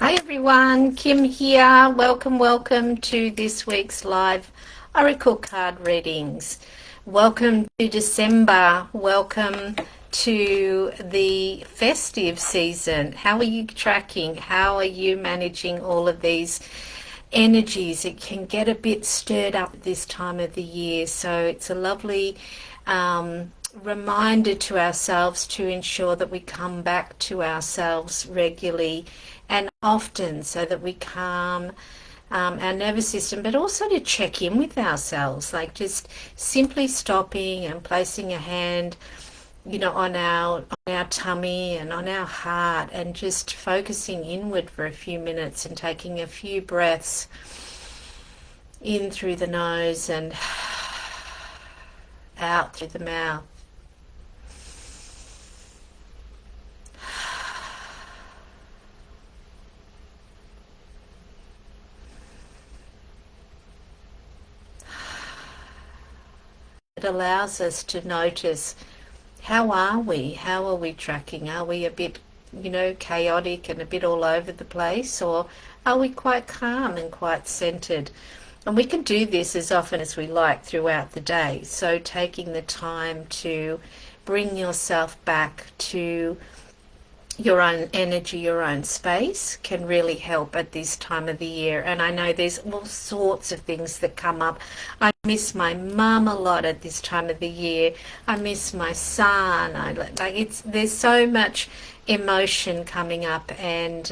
Hi everyone, Kim here. Welcome to this week's live Oracle card readings. Welcome to December. Welcome to the festive season. How are you tracking? How are you managing all of these energies? It can get a bit stirred up this time of the year, so it's a lovely reminder to ourselves to ensure that we come back to ourselves regularly and often so that we calm our nervous system, but also to check in with ourselves, like just simply stopping and placing a hand, on our tummy and on our heart, and just focusing inward for a few minutes and taking a few breaths in through the nose and out through the mouth. It allows us to notice, how are we tracking? Are we a bit, chaotic and a bit all over the place, or are we quite calm and quite centered? And we can do this as often as we like throughout the day. So taking the time to bring yourself back to your own energy, your own space, can really help at this time of the year. And I know there's all sorts of things that come up. I miss my mum a lot at this time of the year. I miss my son. There's so much emotion coming up, and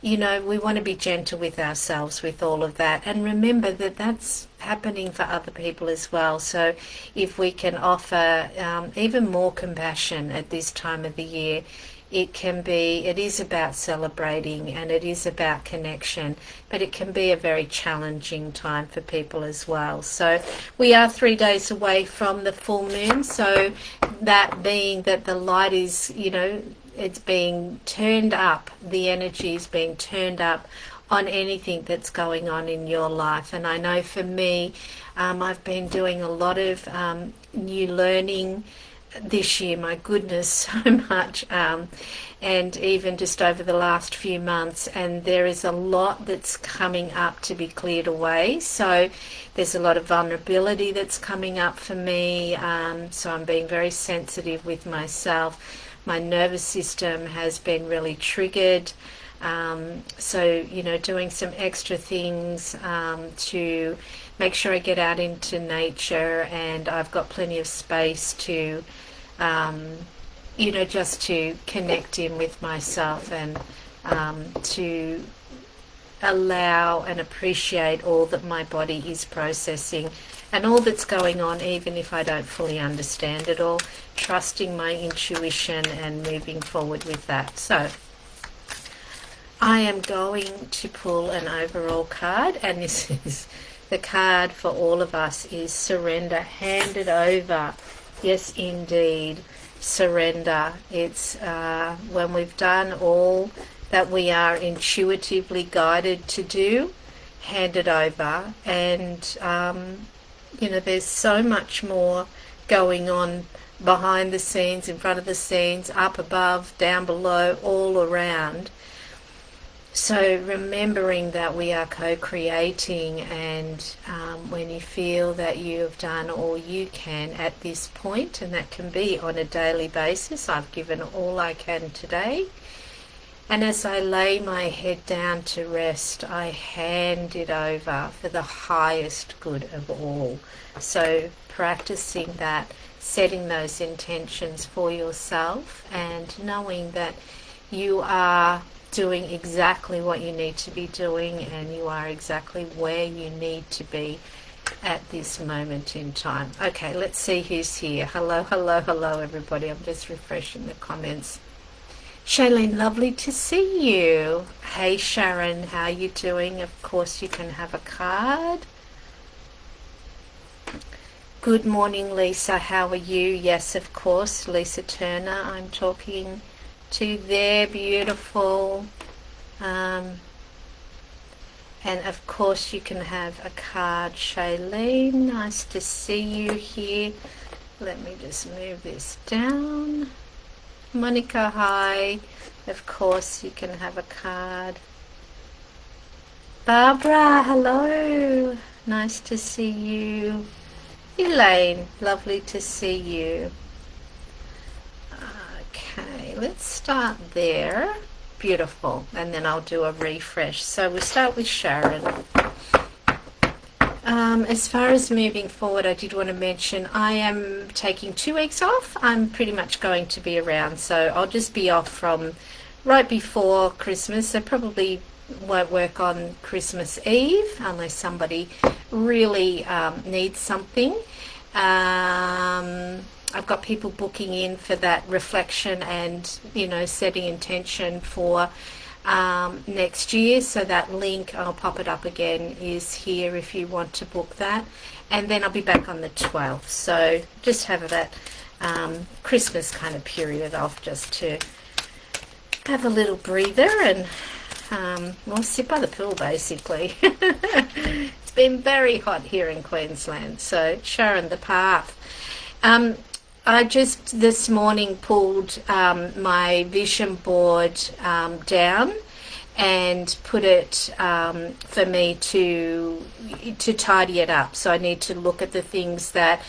we want to be gentle with ourselves with all of that, and remember that that's happening for other people as well. So if we can offer even more compassion at this time of the year, it is about celebrating and it is about connection, but it can be a very challenging time for people as well. So we are 3 days away from the full moon, so that being that the light is, it's being turned up, the energy is being turned up on anything that's going on in your life. And I know for me, I've been doing a lot of new learning this year, my goodness, so much, and even just over the last few months, and there is a lot that's coming up to be cleared away. So there's a lot of vulnerability that's coming up for me, so I'm being very sensitive with myself. My nervous system has been really triggered, so doing some extra things to make sure I get out into nature, and I've got plenty of space to just to connect in with myself, and to allow and appreciate all that my body is processing and all that's going on, even if I don't fully understand it all, trusting my intuition and moving forward with that. So I am going to pull an overall card, and this is the card for all of us, is surrender. Hand it over. Yes, indeed, surrender. It's when we've done all that we are intuitively guided to do, hand it over. And there's so much more going on behind the scenes, in front of the scenes, up above, down below, all around. So remembering that we are co-creating, and when you feel that you have done all you can at this point, and that can be on a daily basis, I've given all I can today. And as I lay my head down to rest, I hand it over for the highest good of all. So practicing that, setting those intentions for yourself, and knowing that you are doing exactly what you need to be doing, and you are exactly where you need to be at this moment in time. Okay, let's see who's here. Hello everybody. I'm just refreshing the comments. Shailene, lovely to see you. Hey Sharon, how are you doing? Of course you can have a card. Good morning Lisa, how are you? Yes, of course, Lisa Turner I'm talking to there. Beautiful. And of course you can have a card, Shailene. Nice to see you here. Let me just move this down. Monica, hi. Of course, you can have a card. Barbara, hello. Nice to see you. Elaine, lovely to see you. Okay, let's start there. Beautiful. And then I'll do a refresh. So we'll start with Sharon. As far as moving forward, I did want to mention I am taking 2 weeks off. I'm pretty much going to be around, so I'll just be off from right before Christmas. So probably won't work on Christmas Eve unless somebody really needs something. I've got people booking in for that reflection and, setting intention for next year. So that link, I'll pop it up again, is here if you want to book that. And then I'll be back on the 12th. So just have that Christmas kind of period off just to have a little breather and sit by the pool basically. It's been very hot here in Queensland. So Sharon, the path. I just this morning pulled my vision board down and put it for me to tidy it up. So I need to look at the things that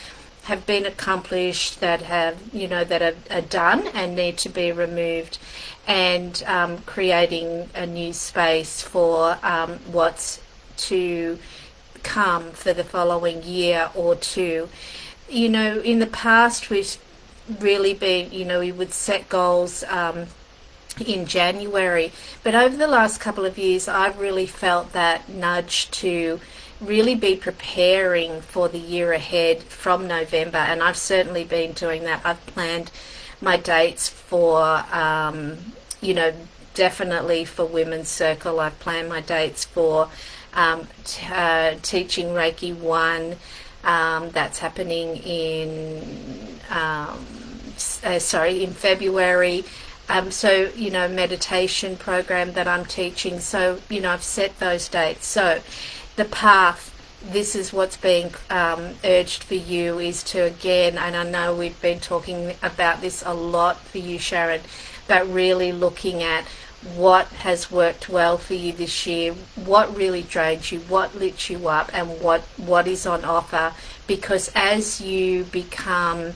have been accomplished, that have that are done and need to be removed, and creating a new space for what's to come for the following year or two. In the past we've really been, we would set goals in January, but over the last couple of years I've really felt that nudge to really be preparing for the year ahead from November, and I've certainly been doing that. I've planned my dates for, definitely for Women's Circle. I've planned my dates for teaching Reiki 1. That's happening in February. Meditation program that I'm teaching. So, I've set those dates. So the path, this is what's being urged for you, is to, again, and I know we've been talking about this a lot for you, Sharon, but really looking at what has worked well for you this year, what really drains you, what lifts you up, and what is on offer. Because as you become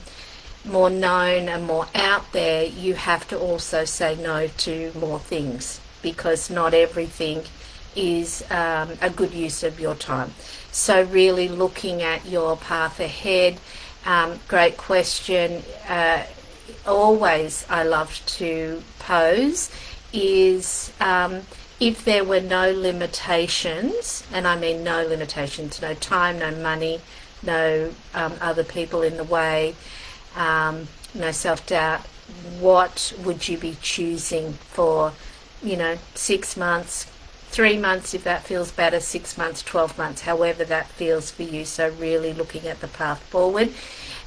more known and more out there, you have to also say no to more things, because not everything is a good use of your time. So really looking at your path ahead. Great question. Always I love to pose is if there were no limitations, and I mean no limitations, no time, no money, no other people in the way, no self-doubt, what would you be choosing for 6 months, 3 months if that feels better, 6 months, 12 months, however that feels for you. So really looking at the path forward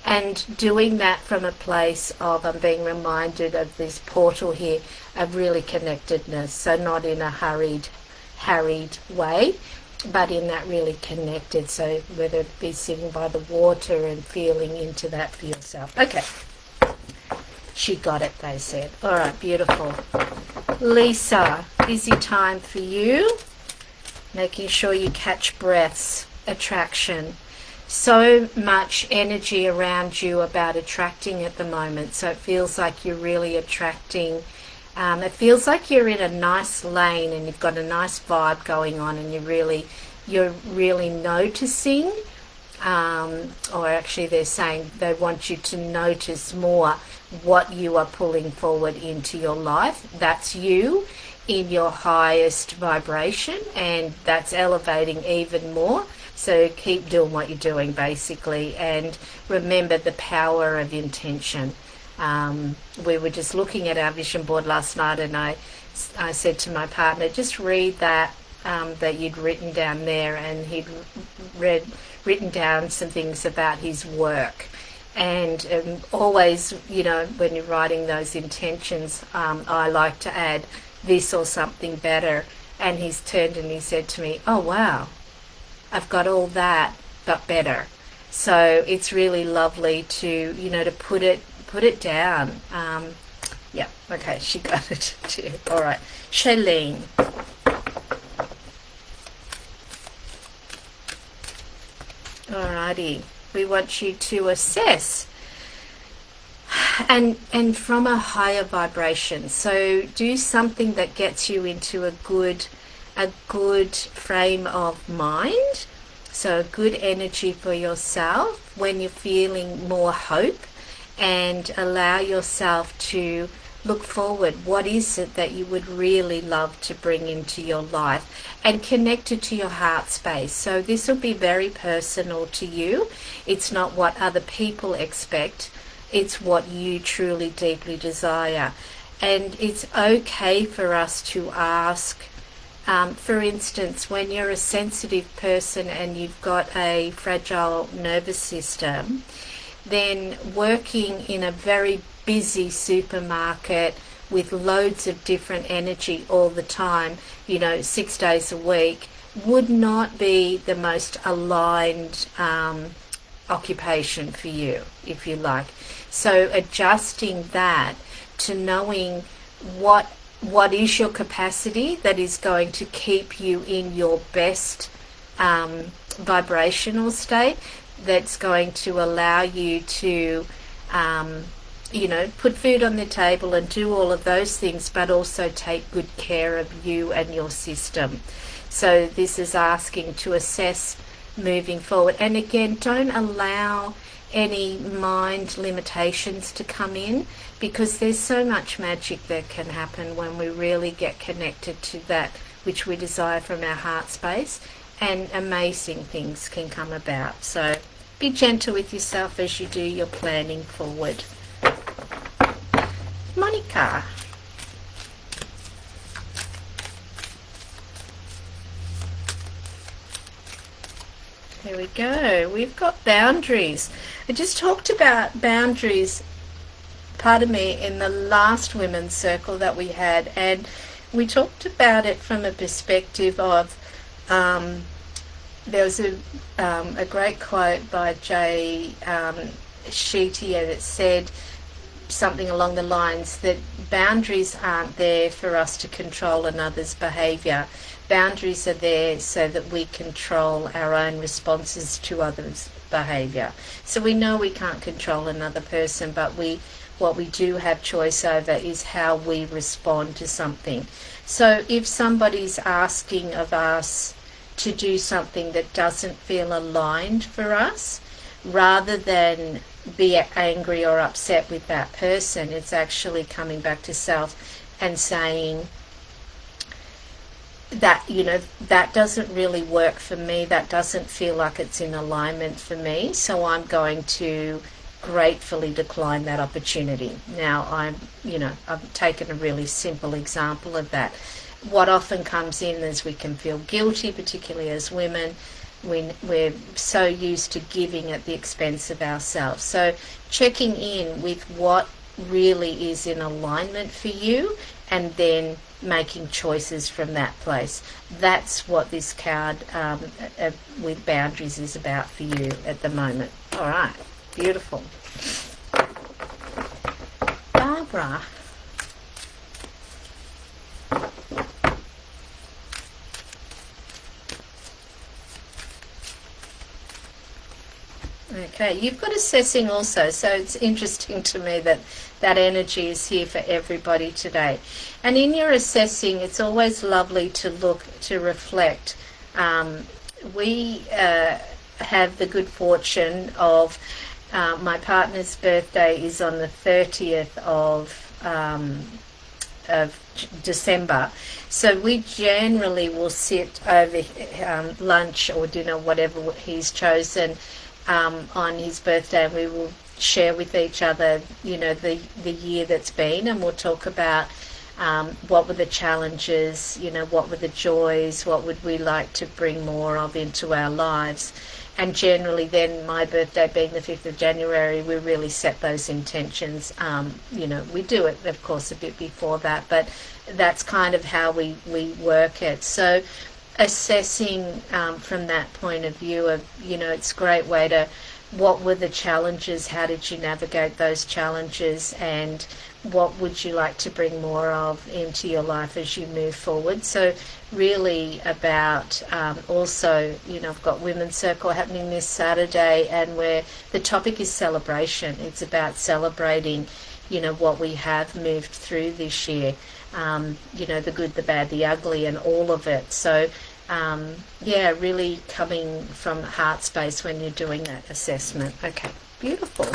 and doing that from a place of, I'm being reminded of this portal here, of really connectedness. So not in a harried way, but in that really connected. So whether it be sitting by the water and feeling into that for yourself. Okay. She got it, they said. All right, beautiful. Lisa, busy time for you. Making sure you catch breaths. Attraction. So much energy around you about attracting at the moment. So it feels like you're really attracting. It feels like you're in a nice lane and you've got a nice vibe going on, and you're really noticing. Or actually they're saying they want you to notice more what you are pulling forward into your life. That's you in your highest vibration, and that's elevating even more. So keep doing what you're doing basically, and remember the power of intention. We were just looking at our vision board last night, and I said to my partner, just read that you'd written down there, and he'd written down some things about his work. And always, when you're writing those intentions, I like to add this or something better. And he's turned and he said to me, oh wow, I've got all that but better. So it's really lovely to to put it down. Yeah, okay, she got it too. All right, Shailene. Alrighty, we want you to assess and from a higher vibration. So do something that gets you into a good frame of mind. So a good energy for yourself when you're feeling more hope, and allow yourself to look forward. What is it that you would really love to bring into your life, and connect it to your heart space? So this will be very personal to you. It's not what other people expect. It's what you truly deeply desire. And it's okay for us to ask, for instance, when you're a sensitive person and you've got a fragile nervous system, then working in a very busy supermarket with loads of different energy all the time, 6 days a week, would not be the most aligned occupation for you, if you like. So adjusting that to knowing what is your capacity that is going to keep you in your best vibrational state, that's going to allow you to put food on the table and do all of those things, but also take good care of you and your system. So this is asking to assess moving forward. And again, don't allow any mind limitations to come in, because there's so much magic that can happen when we really get connected to that which we desire from our heart space, and amazing things can come about. So be gentle with yourself as you do your planning forward. Monica. There we go. We've got boundaries. I just talked about boundaries, pardon me, in the last women's circle that we had, and we talked about it from a perspective of there was a great quote by Jay Shetty, and it said something along the lines that boundaries aren't there for us to control another's behaviour. Boundaries are there so that we control our own responses to others' behaviour. So we know we can't control another person, but what we do have choice over is how we respond to something. So if somebody's asking of us to do something that doesn't feel aligned for us, rather than be angry or upset with that person, it's actually coming back to self and saying that, that doesn't really work for me, that doesn't feel like it's in alignment for me, so I'm going to gratefully decline that opportunity. Now, I've taken a really simple example of that. What often comes in is we can feel guilty, particularly as women. We're so used to giving at the expense of ourselves. So checking in with what really is in alignment for you, and then making choices from that place. That's what this card with boundaries is about for you at the moment. All right, beautiful. Barbara. Okay, you've got assessing also, so it's interesting to me that that energy is here for everybody today. And in your assessing, it's always lovely to look, to reflect. We have the good fortune of my partner's birthday is on the 30th of December, so we generally will sit over lunch or dinner, whatever he's chosen, on his birthday, and we will share with each other, the year that's been, and we'll talk about what were the challenges, what were the joys, what would we like to bring more of into our lives. And generally then, my birthday being the 5th of January, we really set those intentions. We do it, of course, a bit before that, but that's kind of how we work it. So assessing from that point of view of, it's a great way to what were the challenges, how did you navigate those challenges, and what would you like to bring more of into your life as you move forward. So really about also, I've got Women's Circle happening this Saturday, and where the topic is celebration. It's about celebrating, what we have moved through this year, the good, the bad, the ugly, and all of it. So really coming from heart space when you're doing that assessment. Okay, beautiful.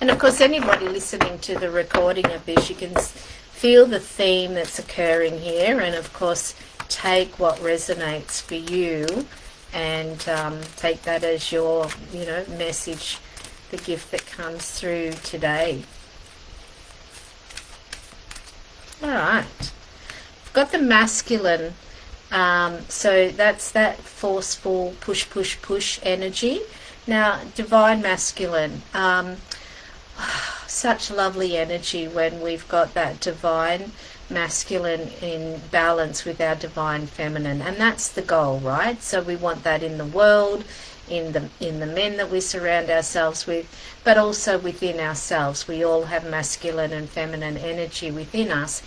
And of course, anybody listening to the recording of this, you can feel the theme that's occurring here, and of course take what resonates for you, and take that as your message, the gift that comes through today. All right, I've got the masculine. So that's that forceful push, push, push energy. Now, divine masculine, such lovely energy when we've got that divine masculine in balance with our divine feminine, and that's the goal, right? So we want that in the world, in the men that we surround ourselves with, but also within ourselves. We all have masculine and feminine energy within us,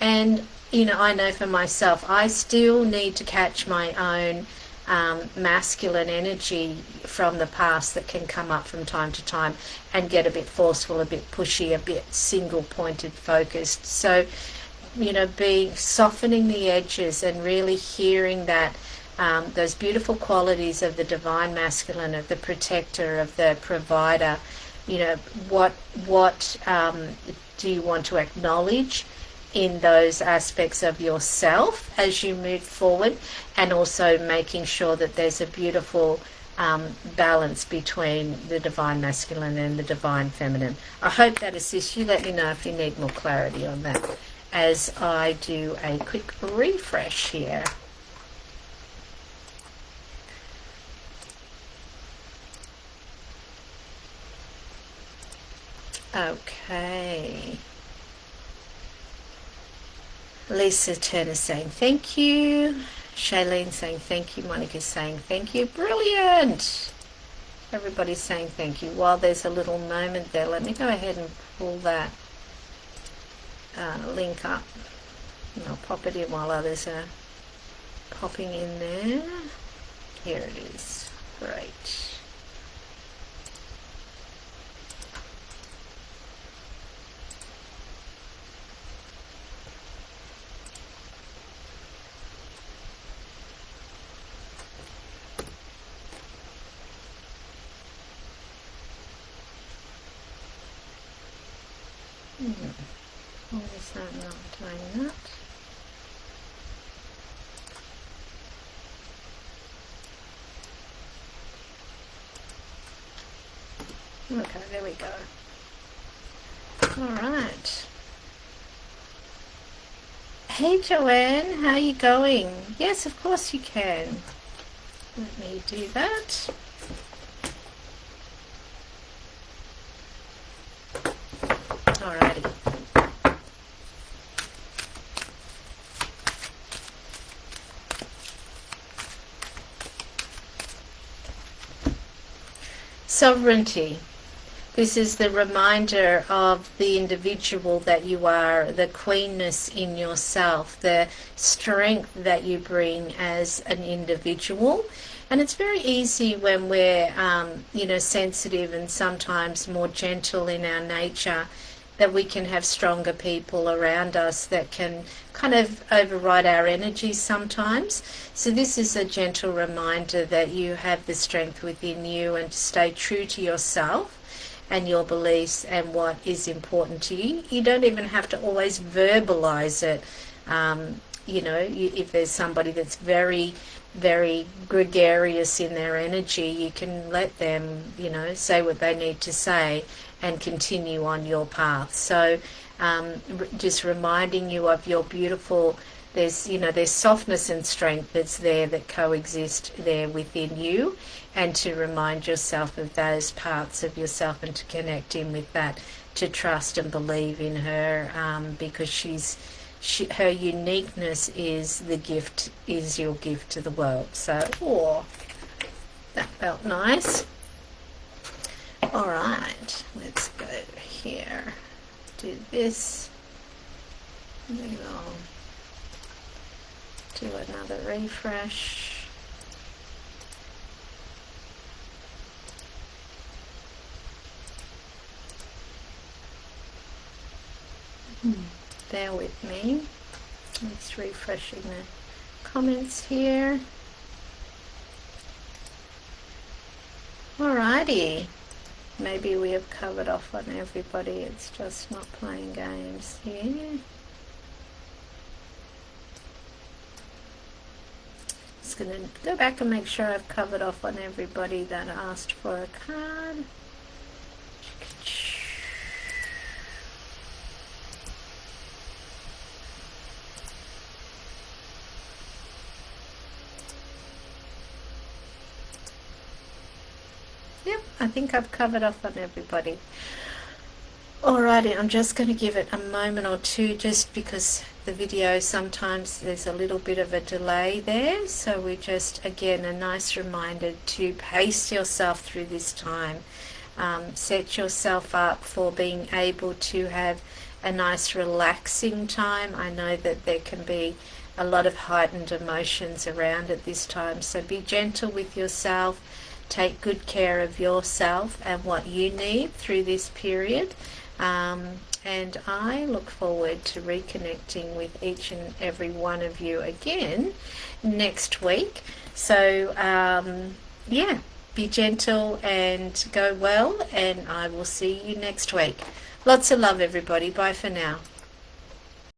and I know for myself, I still need to catch my own masculine energy from the past that can come up from time to time and get a bit forceful, a bit pushy, a bit single-pointed focused. So, softening the edges and really hearing that those beautiful qualities of the divine masculine, of the protector, of the provider. What do you want to acknowledge in those aspects of yourself as you move forward, and also making sure that there's a beautiful balance between the divine masculine and the divine feminine. I hope that assists you. Let me know if you need more clarity on that as I do a quick refresh here. Okay. Lisa Turner saying thank you. Shailene saying thank you. Monica's saying thank you. Brilliant. Everybody's saying thank you. While there's a little moment there, let me go ahead and pull that link up. And I'll pop it in while others are popping in there. Here it is. Great. Why is that not doing that? Okay, there we go. All right. Hey Joanne, how are you going? Yes, of course you can. Let me do that. Alrighty. Sovereignty. This is the reminder of the individual that you are, the queenness in yourself, the strength that you bring as an individual. And it's very easy when we're, sensitive and sometimes more gentle in our nature, that we can have stronger people around us that can kind of override our energies sometimes. So this is a gentle reminder that you have the strength within you, and to stay true to yourself and your beliefs and what is important to you. You don't even have to always verbalize it. If there's somebody that's very, very gregarious in their energy, you can let them, say what they need to say and continue on your path. So just reminding you of your beautiful, there's softness and strength that's there, that coexist there within you, and to remind yourself of those parts of yourself and to connect in with that, to trust and believe in her, because her uniqueness is your gift to the world. So, that felt nice. All right, let's go here. Do this. Maybe I'll do another refresh. Bear with me. Just refreshing the comments here. Alrighty. Maybe we have covered off on everybody. It's just not playing games here. Just going to go back and make sure I've covered off on everybody that asked for a card. Yep, I think I've covered off on everybody. Alrighty, I'm just going to give it a moment or two just because the video sometimes there's a little bit of a delay there. So we just, again, a nice reminder to pace yourself through this time. Set yourself up for being able to have a nice relaxing time. I know that there can be a lot of heightened emotions around at this time. So be gentle with yourself. Take good care of yourself and what you need through this period. And I look forward to reconnecting with each and every one of you again next week. So, yeah, be gentle and go well, and I will see you next week. Lots of love, everybody. Bye for now.